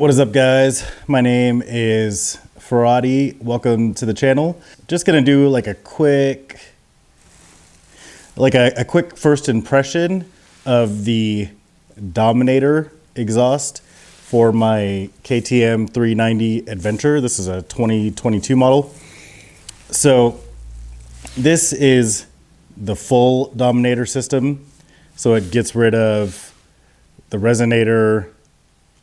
What is up, guys? My name is Ferrati. Welcome to the channel. Just gonna do like a quick first impression of the Dominator exhaust for my KTM 390 Adventure. This is a 2022 model. So this is the full Dominator system. So it gets rid of the resonator,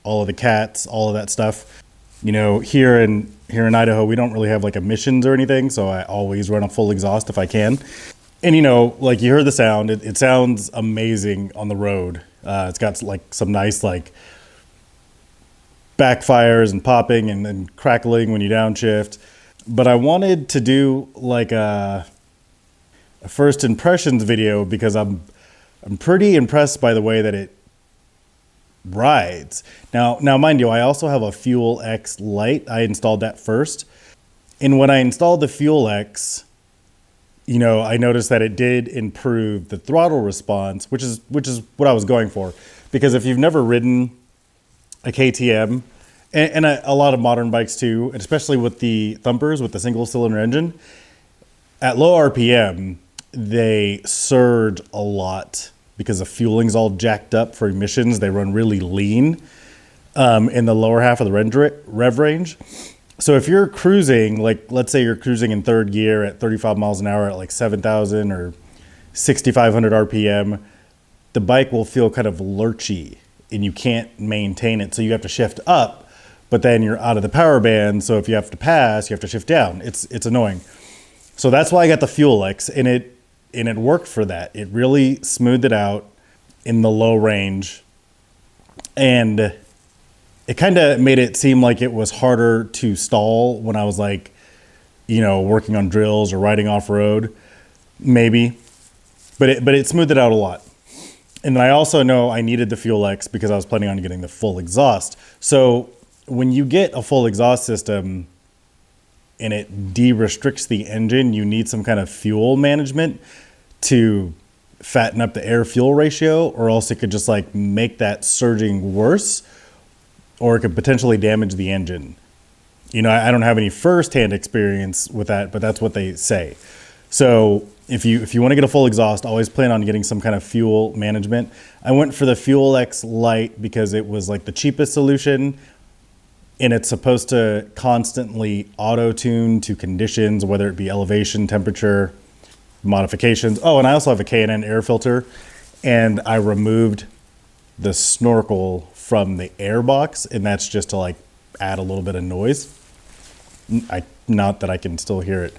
all of the cats, all of that stuff. You know, here in Idaho, we don't really have like emissions or anything, so I always run a full exhaust if I can. And you know, like you heard the sound, it sounds amazing on the road. It's got like some nice like backfires and popping and then crackling when you downshift. But I wanted to do like a first impressions video because I'm pretty impressed by the way that it rides. Now mind you, I also have a Fuel X Lite. I installed that first. And when I installed the Fuel X, you know, I noticed that it did improve the throttle response, which is what I was going for. Because if you've never ridden a KTM, and a lot of modern bikes too, and especially with the Thumpers with the single cylinder engine, at low RPM, they surge a lot because the fueling's all jacked up for emissions. They run really lean in the lower half of the rev range. So if you're cruising, like let's say you're cruising in third gear at 35 miles an hour at like 7,000 or 6,500 RPM, the bike will feel kind of lurchy and you can't maintain it. So you have to shift up, but then you're out of the power band. So if you have to pass, you have to shift down. It's annoying. So that's why I got the Fuel X, and it worked for that. It really smoothed it out in the low range. And it kind of made it seem like it was harder to stall when I was like, you know, working on drills or riding off road, maybe. But it smoothed it out a lot. And then I also know I needed the Fuel X because I was planning on getting the full exhaust. So when you get a full exhaust system and it de-restricts the engine, you need some kind of fuel management to fatten up the air-fuel ratio, or else it could just like make that surging worse, or it could potentially damage the engine. You know, I don't have any first-hand experience with that, but that's what they say. So if you want to get a full exhaust, always plan on getting some kind of fuel management. I went for the Fuel X Lite because it was like the cheapest solution, and it's supposed to constantly auto-tune to conditions, whether it be elevation, temperature, modifications. Oh, and I also have a K&N air filter, and I removed the snorkel from the airbox, and that's just to like add a little bit of noise. Not that I can still hear it.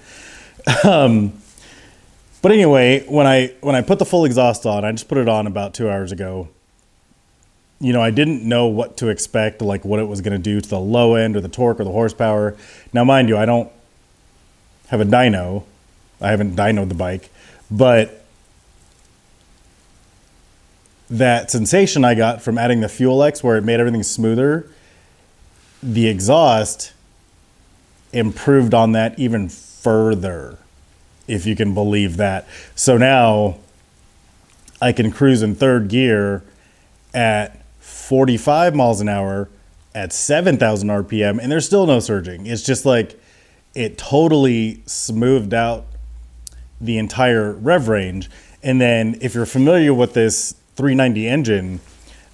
But anyway, when I put the full exhaust on, I just put it on about 2 hours ago. You know, I didn't know what to expect, like what it was going to do to the low end or the torque or the horsepower. Now, mind you, I don't have a dyno. I haven't dynoed the bike, but that sensation I got from adding the Fuel X where it made everything smoother, the exhaust improved on that even further, if you can believe that. So now I can cruise in third gear at 45 miles an hour at 7,000 RPM, and there's still no surging. It's just like it totally smoothed out the entire rev range. And then if you're familiar with this 390 engine,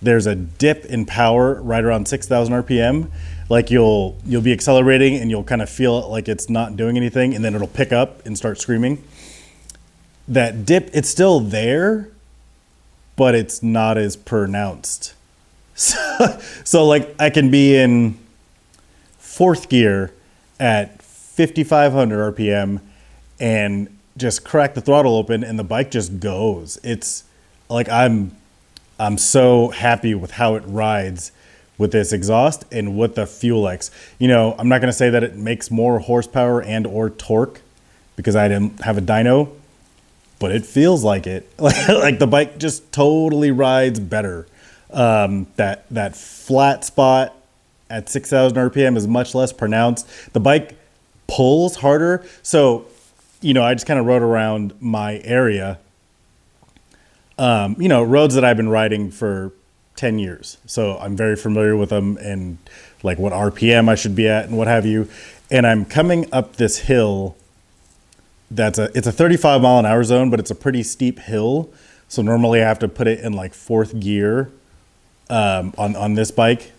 there's a dip in power right around 6,000 RPM. Like you'll be accelerating and you'll kind of feel it like it's not doing anything, and then it'll pick up and start screaming. That dip, it's still there, but it's not as pronounced. So like I can be in fourth gear at 5,500 RPM and just crack the throttle open and the bike just goes. It's like I'm so happy with how it rides with this exhaust and with the Fuel X. You know, I'm not going to say that it makes more horsepower and or torque because I didn't have a dyno, but it feels like it. Like the bike just totally rides better. That flat spot at 6,000 RPM is much less pronounced. The bike pulls harder. So, you know, I just kind of rode around my area. You know, roads that I've been riding for 10 years. So I'm very familiar with them and like what RPM I should be at and what have you. And I'm coming up this hill it's a 35 mile an hour zone, but it's a pretty steep hill. So normally I have to put it in like fourth gear on this bike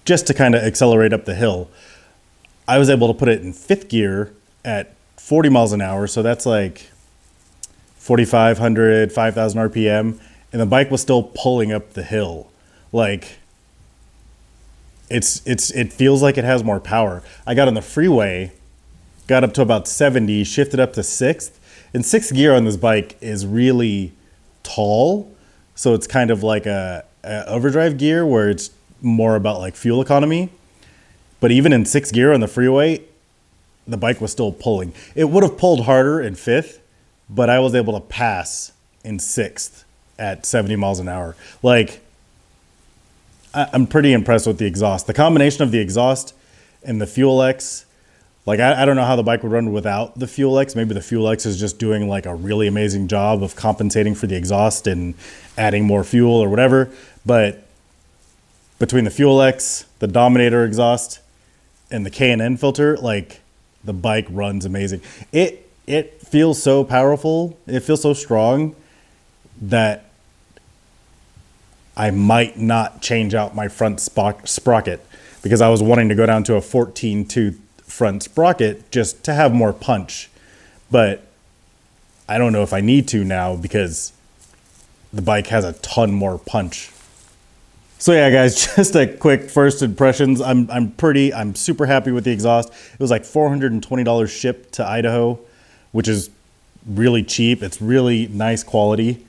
just to kind of accelerate up the hill. I was able to put it in fifth gear at 40 miles an hour. So that's like 4,500, 5,000 RPM. And the bike was still pulling up the hill. Like it feels like it has more power. I got on the freeway, got up to about 70, shifted up to sixth. And sixth gear on this bike is really tall. So it's kind of like a overdrive gear where it's more about like fuel economy. But even in sixth gear on the freeway, the bike was still pulling. It would have pulled harder in fifth, but I was able to pass in sixth at 70 miles an hour. Like, I'm pretty impressed with the exhaust. The combination of the exhaust and the Fuel X, like I don't know how the bike would run without the Fuel X. Maybe the Fuel X is just doing like a really amazing job of compensating for the exhaust and adding more fuel or whatever. But between the Fuel X, the Dominator exhaust, and the K&N filter, like the bike runs amazing. It feels so powerful. It feels so strong that I might not change out my front sprocket because I was wanting to go down to a 14 tooth front sprocket just to have more punch. But I don't know if I need to now because the bike has a ton more punch. So yeah, guys, just a quick first impressions. I'm super happy with the exhaust. It was like $420 shipped to Idaho, which is really cheap. It's really nice quality.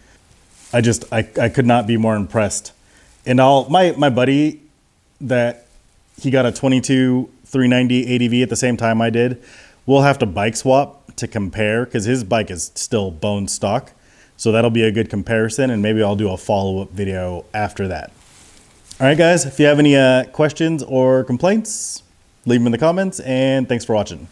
I could not be more impressed. And my buddy that he got a 22 390 ADV at the same time I did, we'll have to bike swap to compare because his bike is still bone stock. So that'll be a good comparison, and maybe I'll do a follow-up video after that. All right, guys, if you have any questions or complaints, leave them in the comments, and thanks for watching.